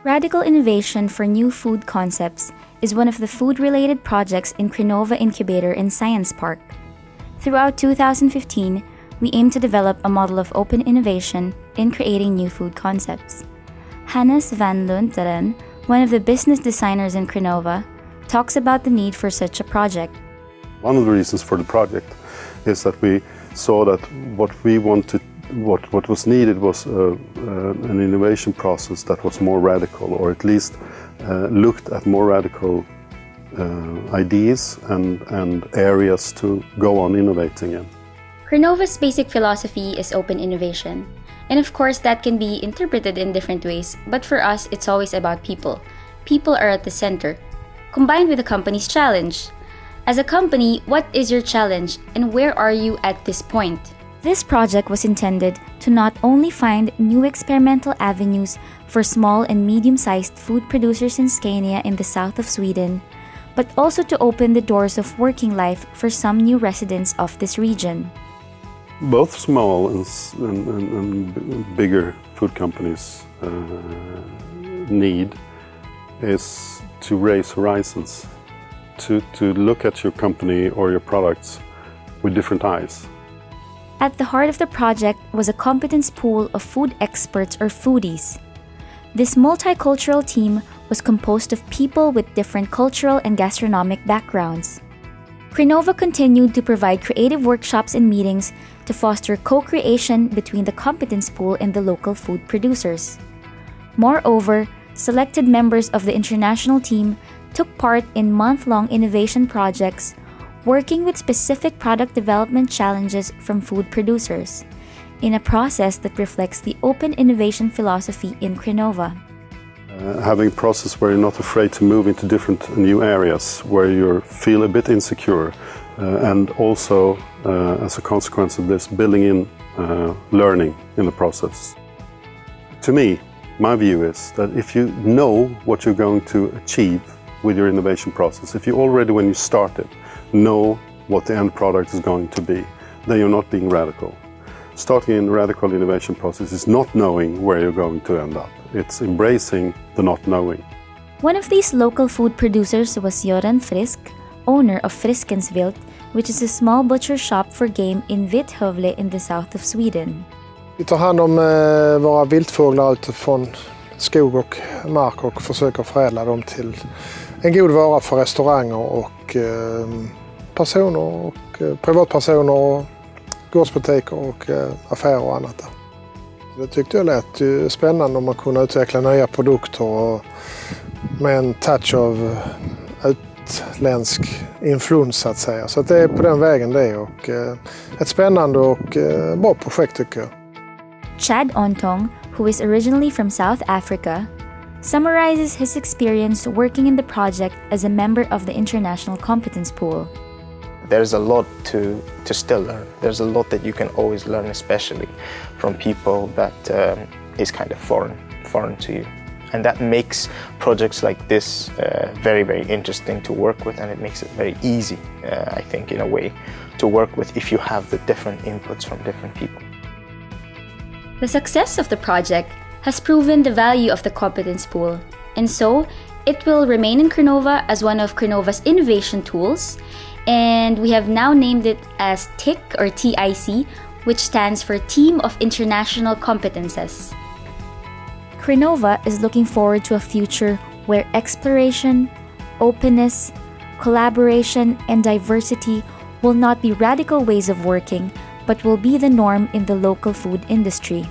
Radical innovation for new food concepts is one of the food-related projects in Krinova Incubator and Science Park. Throughout 2015, we aim to develop a model of open innovation in creating new food concepts. Hannes van Lunteren, one of the business designers in Krinova, talks about the need for such a project. One of the reasons for the project is that we saw that what was needed was an innovation process that was more radical, or at least looked at more radical ideas and areas to go on innovating in. Krinova's basic philosophy is open innovation. And of course, that can be interpreted in different ways, but for us, it's always about people. People are at the center, combined with the company's challenge. As a company, what is your challenge and where are you at this point? This project was intended to not only find new experimental avenues for small and medium-sized food producers in Skåne in the south of Sweden, but also to open the doors of working life for some new residents of this region. Both small and bigger food companies' need is to raise horizons, to look at your company or your products with different eyes. At the heart of the project was a competence pool of food experts or foodies. This multicultural team was composed of people with different cultural and gastronomic backgrounds. Krinova continued to provide creative workshops and meetings to foster co-creation between the competence pool and the local food producers. Moreover, selected members of the international team took part in month-long innovation projects, working with specific product development challenges from food producers, in a process that reflects the open innovation philosophy in Krinova. Having a process where you're not afraid to move into different new areas, where you feel a bit insecure, and also, as a consequence of this, building in learning in the process. To me, my view is that if you know what you're going to achieve with your innovation process, if you already, when you start it, know what the end product is going to be, then you're not being radical. Starting in radical innovation process is not knowing where you're going to end up. It's embracing the not knowing. One of these local food producers was Göran Frisk, owner of Friskensvilt, which is a small butcher shop for game in Vitthövle in the south of Sweden. Vi tar hand om våra viltfåglar utifrån skog och mark och försöker förädla dem till en god vara för restauranger och personer och privatpersoner och gårdsbutiker och affärer och annat. Det tyckte jag lät spännande om man kunde utveckla nya produkter och med en touch av utländsk influens så att säga. Så att det är på den vägen det är och ett spännande och bra projekt tycker jag. Chad Ontong, who is originally from South Africa, summarizes his experience working in the project as a member of the International Competence Pool. There's a lot to still learn. There's a lot that you can always learn, especially from people that is kind of foreign to you. And that makes projects like this very, very interesting to work with, and it makes it very easy, I think, in a way, to work with if you have the different inputs from different people. The success of the project has proven the value of the competence pool, and so it will remain in Krinova as one of Krinova's innovation tools, and we have now named it as TIC or TIC, which stands for Team of International Competences. Krinova is looking forward to a future where exploration, openness, collaboration, and diversity will not be radical ways of working, but will be the norm in the local food industry.